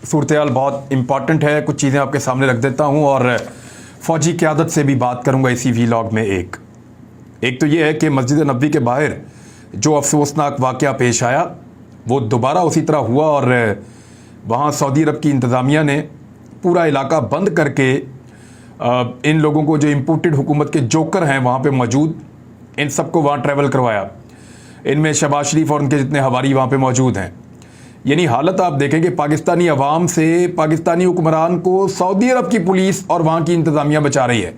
सूरत-ए-हाल बहुत इम्पॉर्टेंट है, कुछ चीज़ें आपके सामने रख देता हूँ और फ़ौजी क़यादत से भी बात करूँगा इसी वीलॉग में। एक तो ये है कि मस्जिद नबवी के बाहर जो अफसोसनाक वाक़या पेश आया वो दोबारा उसी तरह हुआ और वहाँ सऊदी अरब की इंतज़ामिया ने पूरा इलाका बंद करके इन लोगों को जो इम्पोर्टेड हुकूमत के जोकर हैं वहाँ पे मौजूद, इन सबको वहाँ ट्रैवल करवाया। इनमें शहबाज शरीफ और उनके जितने हवारी वहाँ पे मौजूद हैं। यानी हालत आप देखें कि पाकिस्तानी अवाम से पाकिस्तानी हुक्मरान को सऊदी अरब की पुलिस और वहाँ की इंतज़ामिया बचा रही है।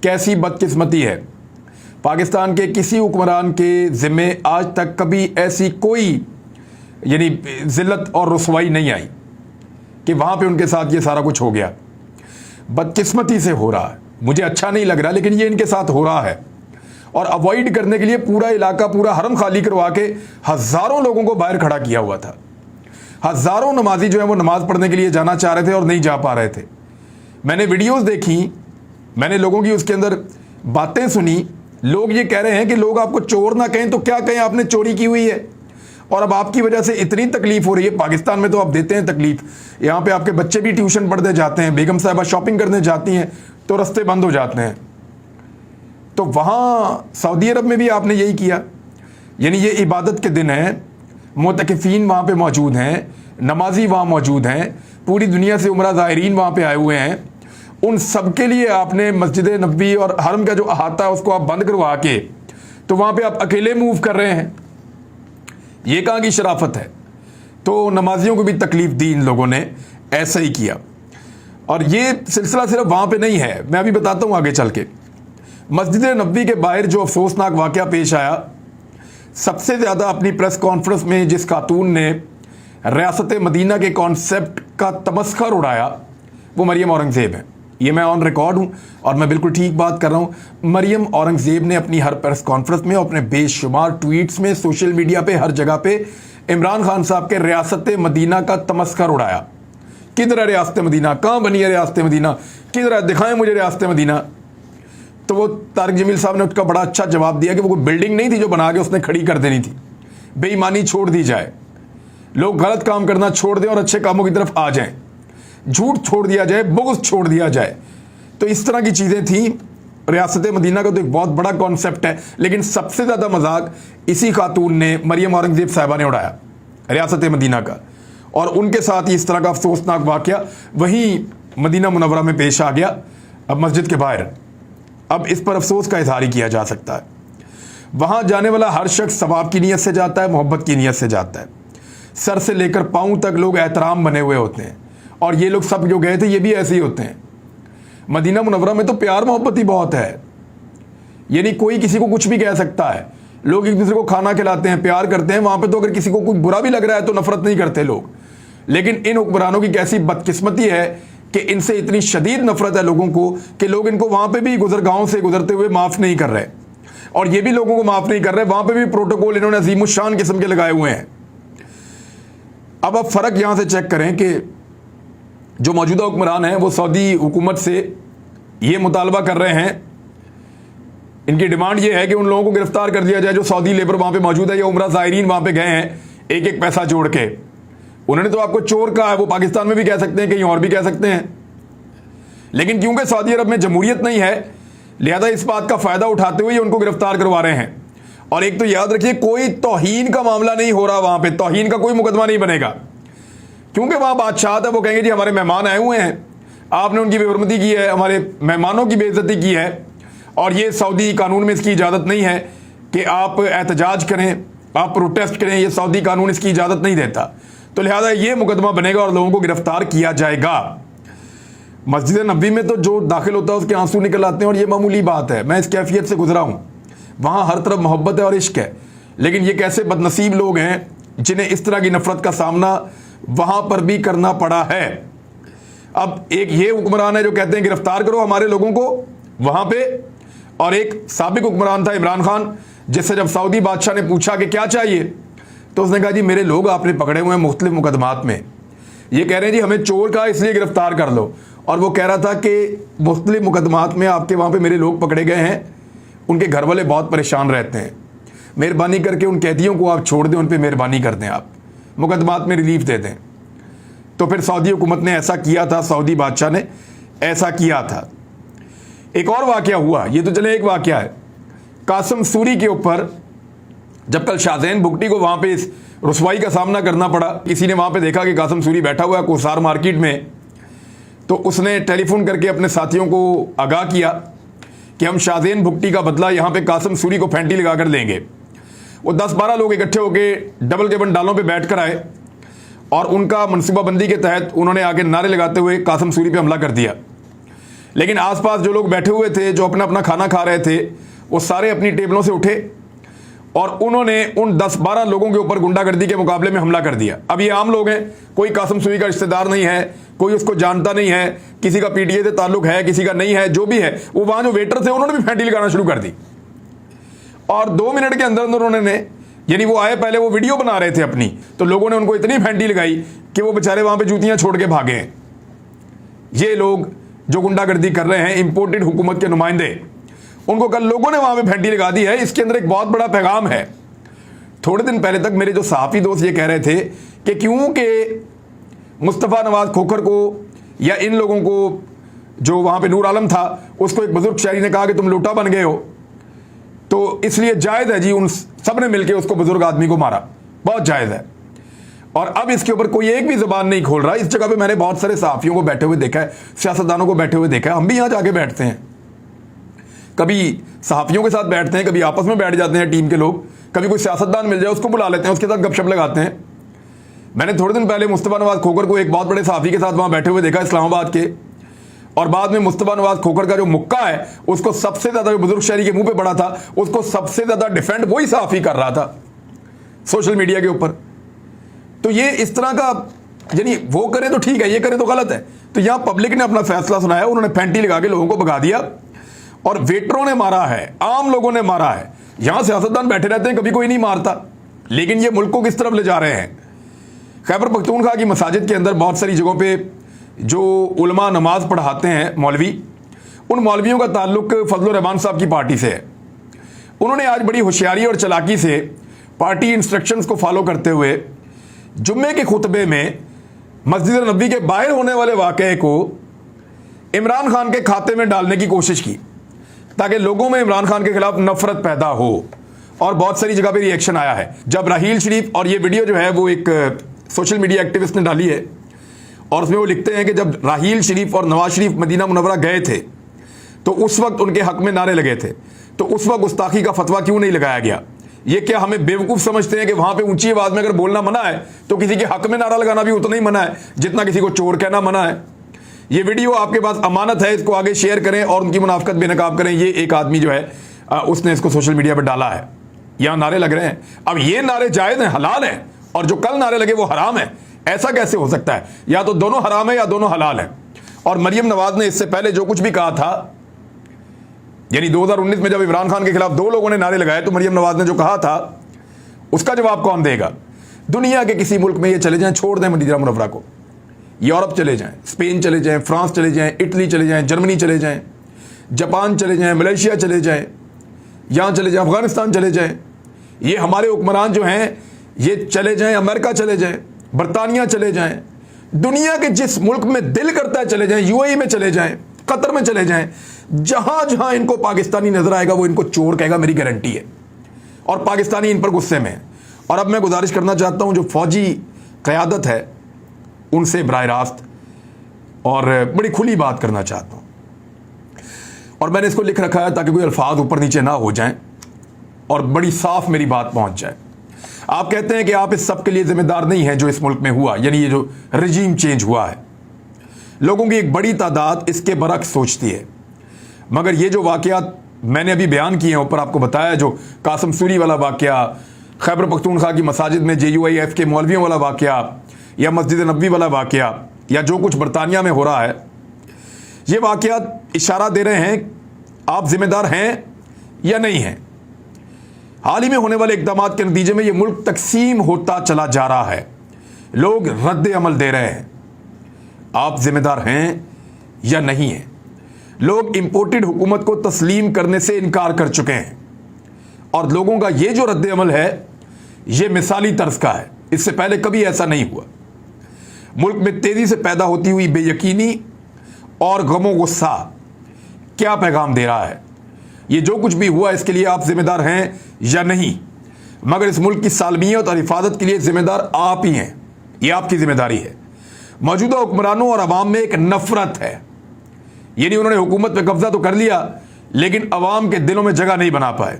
कैसी बदकिस्मती है। पाकिस्तान के किसी हुक्मरान के ज़िम्मे आज तक कभी ऐसी कोई यानी ज़िल्लत और रुसवाई नहीं आई कि वहाँ पे उनके साथ ये सारा कुछ हो गया। बदकिस्मती से हो रहा है, मुझे अच्छा नहीं लग रहा, लेकिन ये इनके साथ हो रहा है। और अवॉइड करने के लिए पूरा इलाका, पूरा हरम खाली करवा के हज़ारों लोगों को बाहर खड़ा किया हुआ था। हज़ारों नमाजी जो है वो नमाज़ पढ़ने के लिए जाना चाह रहे थे और नहीं जा पा रहे थे। मैंने वीडियोस देखी, मैंने लोगों की उसके अंदर बातें सुनी। लोग ये कह रहे हैं कि लोग आपको चोर ना कहें तो क्या कहें, आपने चोरी की हुई है और अब आपकी वजह से इतनी तकलीफ हो रही है। पाकिस्तान में तो आप देते हैं तकलीफ, यहाँ पे आपके बच्चे भी ट्यूशन पढ़ने जाते हैं, बेगम साहिबा शॉपिंग करने जाती हैं तो रास्ते बंद हो जाते हैं। तो वहाँ सऊदी अरब में भी आपने यही किया। यानी ये इबादत के दिन हैं, मुतकिफ़ीन वहाँ पे मौजूद हैं, नमाजी वहाँ मौजूद हैं, पूरी दुनिया से उमरा ज़ायरीन वहाँ पे आए हुए हैं। उन सब के लिए आपने मस्जिद नबवी और हरम का जो अहाता है उसको आप बंद करवा के तो वहाँ पे आप अकेले मूव कर रहे हैं। ये कहाँ की शराफत है। तो नमाजियों को भी तकलीफ़ दी इन लोगों ने, ऐसा ही किया। और ये सिलसिला सिर्फ वहाँ पे नहीं है, मैं अभी बताता हूँ आगे चल के। मस्जिद नबवी के बाहर जो अफसोसनाक वाक़या पेश आया, सबसे ज़्यादा अपनी प्रेस कॉन्फ्रेंस में जिस खातून ने रियासत मदीना के कॉन्सेप्ट का तमस्खर उड़ाया वो मरियम औरंगज़ेब है। ये मैं ऑन रिकॉर्ड हूँ और मैं बिल्कुल ठीक बात कर रहा हूँ। मरियम औरंगज़ेब ने अपनी हर प्रेस कॉन्फ्रेंस में, अपने बेशुमार ट्वीट्स में, सोशल मीडिया पे, हर जगह पे इमरान खान साहब के रियासत मदीना का तमस्खर उड़ाया। किधर है रियासत मदीना, कहाँ बनी है रियासत मदीना, किधर है, दिखाएं मुझे रियासत मदीना। तो वो तारिक जमील साहब ने उसका बड़ा अच्छा जवाब दिया कि वो कोई बिल्डिंग नहीं थी जो बना के उसने खड़ी कर देनी थी। बेईमानी छोड़ दी जाए, लोग गलत काम करना छोड़ दें और अच्छे कामों की तरफ आ जाएं, झूठ छोड़ दिया जाए, बुग़्ज़ छोड़ दिया जाए। तो इस तरह की चीज़ें थी। रियासत मदीना का तो एक बहुत बड़ा कॉन्सेप्ट है, लेकिन सबसे ज़्यादा मजाक इसी खातून ने, मरियम औरंगज़ेब साहिबा ने उड़ाया रियासत मदीना का। और उनके साथ ही इस तरह का अफसोसनाक वाक़या वहीं मदीना मुनव्वरा में पेश आ गया, अब मस्जिद के बाहर। अब इस पर अफसोस का इज़हार किया जा सकता है। वहाँ जाने वाला हर शख्स सवाब की नीयत से जाता है, मोहब्बत की नीयत से जाता है। सर से लेकर पाँव तक लोग एहतराम बने हुए होते हैं और ये लोग सब जो गए थे ये भी ऐसे ही होते हैं। मदीना मुनव्वरा में तो प्यार मोहब्बत ही बहुत है। यानी कोई किसी को कुछ भी कह सकता है, लोग एक दूसरे को खाना खिलाते हैं, प्यार करते हैं। वहाँ पे तो अगर किसी को कुछ बुरा भी लग रहा है तो नफरत नहीं करते लोग। लेकिन इन हुक्मरानों की कैसी बदकिस्मती है कि इनसे इतनी शदीद नफरत है लोगों को कि लोग इनको वहाँ पे भी गुजरगाहों से गुजरते हुए माफ़ नहीं कर रहे और ये भी लोगों को माफ़ नहीं कर रहे। वहाँ पे भी प्रोटोकॉल इन्होंने अजीमुशान किस्म के लगाए हुए हैं। अब आप फ़र्क यहाँ से चेक करें कि जो मौजूदा हुक्मरान हैं वो सऊदी हुकूमत से ये मुतालबा कर रहे हैं, इनकी डिमांड ये है कि उन लोगों को गिरफ्तार कर दिया जाए जो सऊदी लेबर वहाँ पे मौजूद है या उमरा ज़ायरीन वहाँ पे गए हैं एक एक पैसा जोड़ के। उन्होंने तो आपको चोर कहा है, वो पाकिस्तान में भी कह सकते हैं, कहीं और भी कह सकते हैं। लेकिन क्योंकि सऊदी अरब में जमहूरियत नहीं है, लिहाजा इस बात का फ़ायदा उठाते हुए उनको गिरफ्तार करवा रहे हैं। और एक तो याद रखिए, कोई तौहीन का मामला नहीं हो रहा वहाँ पर, तौहीन का कोई मुकदमा नहीं बनेगा, क्योंकि वहाँ बादशाह है। वो कहेंगे जी हमारे मेहमान आए हुए हैं, आपने उनकी बेहरमती की है, हमारे मेहमानों की बेइज्जती की है और ये सऊदी कानून में इसकी इजाज़त नहीं है कि आप एहतजाज करें, आप प्रोटेस्ट करें, ये सऊदी कानून इसकी इजाज़त नहीं देता। तो लिहाजा ये मुकदमा बनेगा और लोगों को गिरफ्तार किया जाएगा। मस्जिद नबवी में तो जो दाखिल होता है उसके आंसू निकल आते हैं और ये मामूली बात है। मैं इस कैफियत से गुजरा हूँ, वहाँ हर तरफ मोहब्बत है और इश्क है। लेकिन ये कैसे बदनसीब लोग हैं जिन्हें इस तरह की नफरत का सामना वहाँ पर भी करना पड़ा है। अब एक ये हुक्मरान है जो कहते हैं गिरफ्तार करो हमारे लोगों को वहाँ पे, और एक साबिक हुक्मरान था इमरान खान, जिससे जब सऊदी बादशाह ने पूछा कि क्या चाहिए तो उसने कहा जी मेरे लोग आपने पकड़े हुए हैं मुख्तलिफ मुकदमात में, ये कह रहे हैं जी हमें चोर का इसलिए गिरफ्तार कर लो। और वो कह रहा था कि मुख्तलिफ मुकदमात में आपके वहाँ पे मेरे लोग पकड़े गए हैं, उनके घर वाले बहुत परेशान रहते हैं, मेहरबानी करके उन कैदियों को आप छोड़ दें, उन पर मेहरबानी कर दें, आप मुकदमात में रिलीफ दे दें। तो फिर सऊदी हुकूमत ने ऐसा किया था, सऊदी बादशाह ने ऐसा किया था। एक और वाकया हुआ, ये तो चले एक वाकया है, कासिम सूरी के ऊपर जब कल शाहजैन भुगटी को वहां पे इस रुसवाई का सामना करना पड़ा, किसी ने वहां पे देखा कि कासिम सूरी बैठा हुआ है कोसार मार्केट में, तो उसने टेलीफोन करके अपने साथियों को आगाह किया कि हम शाहजैन भुगटी का बदला यहाँ पे कासिम सूरी को फैंटी लगा कर लेंगे। वो 10-12 लोग इकट्ठे होकर डबल केबन डालों पे बैठ कर आए और उनका मनसूबाबंदी के तहत उन्होंने आगे नारे लगाते हुए कासिम सूरी पे हमला कर दिया। लेकिन आसपास जो लोग बैठे हुए थे, जो अपना अपना खाना खा रहे थे, वो सारे अपनी टेबलों से उठे और उन्होंने उन 10-12 लोगों के ऊपर गुंडागर्दी के मुकाबले में हमला कर दिया। अब ये आम लोग हैं, कोई कासिम सूरी का रिश्तेदार नहीं है, कोई उसको जानता नहीं है, किसी का पीटीए से ताल्लुक है, किसी का नहीं है, जो भी है, वो वहां जो वेटर थे उन्होंने भी फैंटी लगाना शुरू कर दी। और 2 मिनट के अंदर अंदर उन्होंने, यानी वो आए, पहले वो वीडियो बना रहे थे अपनी, तो लोगों ने उनको इतनी फैंटी लगाई कि वो बेचारे वहां पे जूतियां छोड़ के भागे हैं। ये लोग जो गुंडागर्दी कर रहे हैं, इंपोर्टेड हुकूमत के नुमाइंदे, उनको कल लोगों ने वहां पे फैंटी लगा दी है। इसके अंदर एक बहुत बड़ा पैगाम है। थोड़े दिन पहले तक मेरे जो सहाफ़ी दोस्त ये कह रहे थे कि क्योंकि मुस्तफ़ा नवाज खोखर को या इन लोगों को, जो वहां पे नूर आलम था, उसको एक बुजुर्ग शायरी ने कहा कि तुम लूटा बन गए हो, तो इसलिए जायज़ है जी उन सब ने मिलकर उसको बुजुर्ग आदमी को मारा, बहुत जायज़ है। और अब इसके ऊपर कोई एक भी ज़बान नहीं खोल रहा। इस जगह पे मैंने बहुत सारे सहाफ़ियों को बैठे हुए देखा है, सियासतदानों को बैठे हुए देखा है। हम भी यहाँ जाके बैठते हैं, कभी सहाफ़ियों के साथ बैठते हैं, कभी आपस में बैठ जाते हैं टीम के लोग, कभी कोई सियासतदान मिल जाए उसको बुला लेते हैं, उसके साथ गपशप लगाते हैं। मैंने थोड़े दिन पहले मुस्तफ़ा नवाज खोखर को एक बहुत बड़े सहाफ़ी के साथ वहाँ बैठे हुए देखा इस्लामाबाद के, और बाद में मुस्तफ़ा नवाज खोखर का जो मुक्का है उसको सबसे ज़्यादा, जो बुजुर्ग शहरी के मुंह पे पड़ा था, उसको सबसे ज़्यादा डिफेंड वही सहाफ़ी कर रहा था सोशल मीडिया के ऊपर। तो ये इस तरह का, यानी वो करे तो ठीक है, ये करे तो गलत है। तो यहाँ पब्लिक ने अपना फैसला सुनाया, उन्होंने फैंटी लगा के लोगों को भगा दिया और वेटरों ने मारा है, आम लोगों ने मारा है। यहां सियासतदान बैठे रहते हैं, कभी कोई नहीं मारता, लेकिन ये मुल्क को किस तरफ ले जा रहे हैं। खैबर पख्तूनख्वा की मसाजिद के अंदर बहुत सारी जगहों पे जो उलमा नमाज पढ़ाते हैं मौलवी, उन मौलवियों का ताल्लुक फजल रहमान साहब की पार्टी से है। उन्होंने आज बड़ी होशियारी और चालाकी से पार्टी इंस्ट्रक्शंस को फॉलो करते हुए जुम्मे के खुतबे में मस्जिद नबी के बाहर होने वाले वाक़े को इमरान खान के खाते में डालने की कोशिश की, ताकि लोगों में इमरान खान के खिलाफ नफरत पैदा हो। और बहुत सारी जगह पे रिएक्शन आया है। जब राहील शरीफ, और ये वीडियो जो है वो एक सोशल मीडिया एक्टिविस्ट ने डाली है, और उसमें वो लिखते हैं कि जब राहील शरीफ और नवाज शरीफ मदीना मुनव्वरा गए थे तो उस वक्त उनके हक में नारे लगे थे, तो उस वक्त गुस्ताखी का फतवा क्यों नहीं लगाया गया। ये क्या हमें बेवकूफ़ समझते हैं कि वहां पे ऊंची आवाज में अगर बोलना मना है तो किसी के हक में नारा लगाना भी उतना ही मना है जितना किसी को चोर कहना मना है। ये वीडियो आपके पास अमानत है, इसको आगे शेयर करें और उनकी मुनाफकत बेनकाब करें। ये एक आदमी जो है उसने इसको सोशल मीडिया पर डाला है, यहाँ नारे लग रहे हैं। अब ये नारे जायज़ हैं, हलाल हैं, और जो कल नारे लगे वो हराम है। ऐसा कैसे हो सकता है? या तो दोनों हराम है या दोनों हलाल है। और मरियम नवाज ने इससे पहले जो कुछ भी कहा था, यानी 2019 में जब इमरान खान के खिलाफ 2 लोगों ने नारे लगाए, तो मरियम नवाज ने जो कहा था उसका जवाब कौन देगा? दुनिया के किसी मुल्क में ये चले जाएं, छोड़ दें मदीना मुनव्वरा को, यूरोप चले जाएं, स्पेन चले जाएं, फ्रांस चले जाएं, इटली चले जाएं, जर्मनी चले जाएं, जापान चले जाएं, मलेशिया चले जाएं, यहाँ चले जाएं, अफगानिस्तान चले जाएं, ये हमारे हुक्मरान जो हैं ये चले जाएं, अमेरिका चले जाएं, बरतानिया चले जाएं, दुनिया के जिस मुल्क में दिल करता है चले जाएं, यूएई में चले जाएं, कतर में चले जाएं, जहां जहां इनको पाकिस्तानी नजर आएगा वो इनको चोर कहेगा, मेरी गारंटी है। और पाकिस्तानी इन पर गुस्से में है। और अब मैं गुजारिश करना चाहता हूं जो फौजी क़यादत है उनसे बराह रास्त और बड़ी खुली बात करना चाहता हूं, और मैंने इसको लिख रखा है ताकि कोई अल्फाज ऊपर नीचे ना हो जाएं और बड़ी साफ मेरी बात पहुंच जाए। आप कहते हैं कि आप इस सब के लिए जिम्मेदार नहीं हैं जो इस मुल्क में हुआ, यानी ये जो रजीम चेंज हुआ है। लोगों की एक बड़ी तादाद इसके बरक्स सोचती है, मगर ये जो वाक़यात मैंने अभी बयान किए हैं, ऊपर आपको बताया, जो कासिम सूरी वाला वाक़या, खैबर पख्तूनख्वा की मसाजिद में JUIF के मौलवियों वाला वाक़या, या मस्जिद नबवी वाला वाक़या, या जो कुछ बरतानिया में हो रहा है, ये वाक़यात इशारा दे रहे हैं आप जिम्मेदार हैं या नहीं हैं। हाल ही में होने वाले इक़दामात के नतीजे में ये मुल्क तकसीम होता चला जा रहा है, लोग रद्द अमल दे रहे हैं। आप जिम्मेदार हैं या नहीं हैं? लोग इंपोर्टेड हुकूमत को तस्लीम करने से इनकार कर चुके हैं, और लोगों का ये जो रद्द अमल है ये मिसाली तर्ज का है, इससे पहले कभी ऐसा नहीं हुआ। मुल्क में तेजी से पैदा होती हुई बेयकीनी और गमो गुस्सा क्या पैगाम दे रहा है? ये जो कुछ भी हुआ इसके लिए आप जिम्मेदार हैं या नहीं, मगर इस मुल्क की सालमियत और हिफाजत के लिए जिम्मेदार आप ही हैं। ये आपकी जिम्मेदारी है। मौजूदा हुक्मरानों और अवाम में एक नफरत है। ये नहीं उन्होंने हुकूमत पे कब्जा तो कर लिया लेकिन अवाम के दिलों में जगह नहीं बना पाए।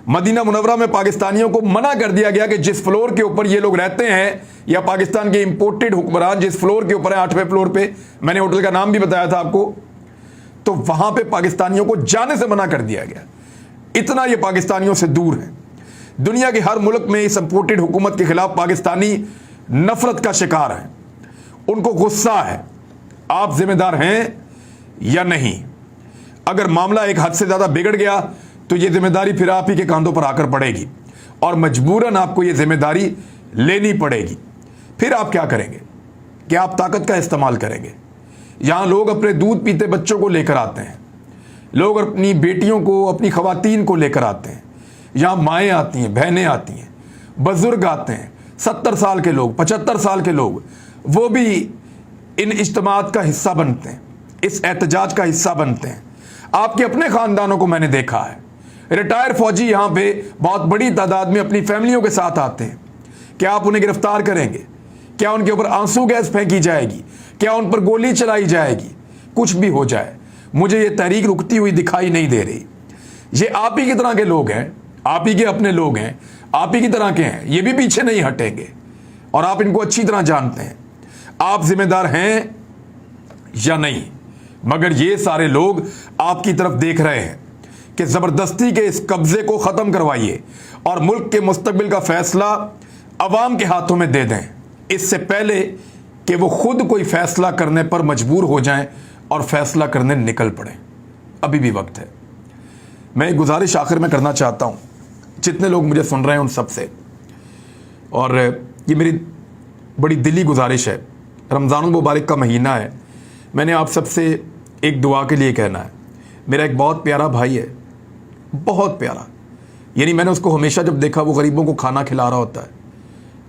मदीना मुनव्वरा में पाकिस्तानियों को मना कर दिया गया कि जिस फ्लोर के ऊपर ये लोग रहते हैं या पाकिस्तान के इंपोर्टेड हुक्मरान जिस फ्लोर के ऊपर है, 8वें फ्लोर पे, मैंने होटल का नाम भी बताया था आपको, तो वहां पे पाकिस्तानियों को जाने से मना कर दिया गया। इतना ये पाकिस्तानियों से दूर है। दुनिया के हर मुल्क में इस इंपोर्टेड हुकूमत के खिलाफ पाकिस्तानी नफरत का शिकार है, उनको गुस्सा है। आप जिम्मेदार हैं या नहीं? अगर मामला एक हद से ज्यादा बिगड़ गया तो ये जिम्मेदारी फिर आप ही के कांधों पर आकर पड़ेगी और मजबूरन आपको ये जिम्मेदारी लेनी पड़ेगी। फिर आप क्या करेंगे? क्या आप ताकत का इस्तेमाल करेंगे? यहां लोग अपने दूध पीते बच्चों को लेकर आते हैं, लोग अपनी बेटियों को, अपनी खवातीन को लेकर आते हैं। यहां माएँ आती हैं, बहनें आती हैं, बुजुर्ग आते हैं, 70 साल के लोग, 75 साल के लोग, वो भी इन इज्तिमात का हिस्सा बनते हैं, इस एहतजाज का हिस्सा बनते हैं। आपके अपने खानदानों को मैंने देखा है। रिटायर फौजी यहाँ पे बहुत बड़ी तादाद में अपनी फैमिलियों के साथ आते हैं। क्या आप उन्हें गिरफ्तार करेंगे? क्या उनके ऊपर आंसू गैस फेंकी जाएगी? क्या उन पर गोली चलाई जाएगी? कुछ भी हो जाए, मुझे ये तहरीक रुकती हुई दिखाई नहीं दे रही। ये आप ही की तरह के लोग हैं, आप ही के अपने लोग हैं, आप ही की तरह के हैं, ये भी पीछे नहीं हटेंगे और आप इनको अच्छी तरह जानते हैं। आप जिम्मेदार हैं या नहीं? मगर ये सारे लोग आपकी तरफ देख रहे हैं कि जबरदस्ती के इस कब्जे को खत्म करवाइए और मुल्क के मुस्तकबिल का फैसला अवाम के हाथों में दे दें, इससे पहले कि वो खुद कोई फैसला करने पर मजबूर हो जाएं और फैसला करने निकल पड़ें। अभी भी वक्त है। मैं एक गुजारिश आखिर में करना चाहता हूं जितने लोग मुझे सुन रहे हैं उन सब से, और ये मेरी बड़ी दिली गुजारिश है। रमज़ानुल मुबारक का महीना है। मैंने आप सबसे एक दुआ के लिए कहना है। मेरा एक बहुत प्यारा भाई है, बहुत प्यारा, यानी मैंने उसको हमेशा जब देखा वो गरीबों को खाना खिला रहा होता है,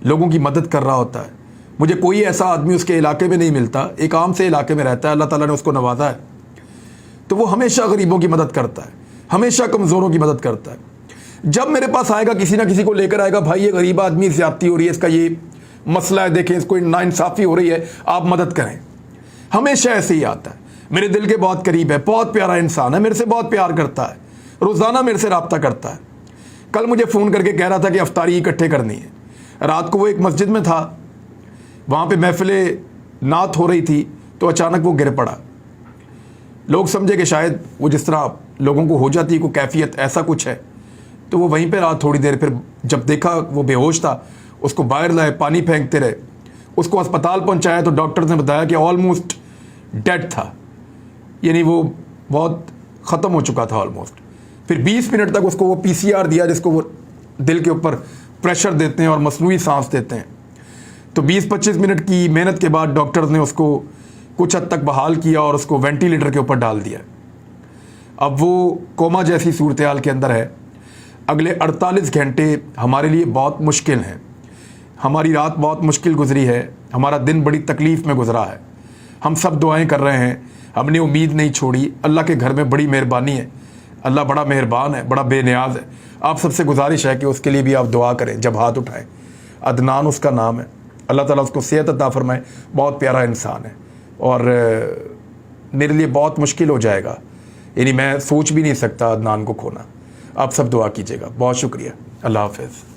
लोगों की मदद कर रहा होता है। मुझे कोई ऐसा आदमी उसके इलाके में नहीं मिलता, एक आम से इलाके में रहता है, अल्लाह ताला ने उसको नवाजा है, तो वो हमेशा गरीबों की मदद करता है, हमेशा कमज़ोरों की मदद करता है। जब मेरे पास आएगा किसी ना किसी को लेकर आएगा, भाई ये गरीब आदमी ज़्यादती हो रही है, इसका ये मसला है, देखें इसको नाइंसाफ़ी हो रही है, आप मदद करें। हमेशा ऐसे ही आता है। मेरे दिल के बहुत करीब है, बहुत प्यारा इंसान है, मेरे से बहुत प्यार करता है, रोज़ाना मेरे से रब्ता करता है। कल मुझे फ़ोन करके कह रहा था कि अफ्तारी इकट्ठे करनी है। रात को वो एक मस्जिद में था, वहाँ पे महफिल नात हो रही थी, तो अचानक वो गिर पड़ा। लोग समझे कि शायद वो जिस तरह लोगों को हो जाती है कोई कैफियत, ऐसा कुछ है, तो वो वहीं पे रहा थोड़ी देर। फिर जब देखा वो बेहोश था, उसको बाहर लाए, पानी फेंकते रहे, उसको अस्पताल पहुंचाया तो डॉक्टर ने बताया कि ऑलमोस्ट डेड था, यानी वो बहुत ख़त्म हो चुका था ऑलमोस्ट। फिर 20 मिनट तक उसको वो PCR दिया, जिसको वो दिल के ऊपर प्रेशर देते हैं और मसनूई सांस देते हैं। तो 20-25 मिनट की मेहनत के बाद डॉक्टर ने उसको कुछ हद तक बहाल किया और उसको वेंटिलेटर के ऊपर डाल दिया। अब वो कोमा जैसी सूरत हाल के अंदर है। अगले 48 घंटे हमारे लिए बहुत मुश्किल हैं। हमारी रात बहुत मुश्किल गुजरी है, हमारा दिन बड़ी तकलीफ़ में गुजरा है। हम सब दुआएं कर रहे हैं, हमने उम्मीद नहीं छोड़ी। अल्लाह के घर में बड़ी मेहरबानी है, अल्लाह बड़ा मेहरबान है, बड़ा बेनियाज है। आप सबसे गुजारिश है कि उसके लिए भी आप दुआ करें जब हाथ उठाएं। अदनान उसका नाम है, अल्लाह ताला उसको सेहत अता फरमाए। बहुत प्यारा इंसान है और मेरे लिए बहुत मुश्किल हो जाएगा, यानी मैं सोच भी नहीं सकता अदनान को खोना। आप सब दुआ कीजिएगा। बहुत शुक्रिया। अल्लाह हाफ़िज़।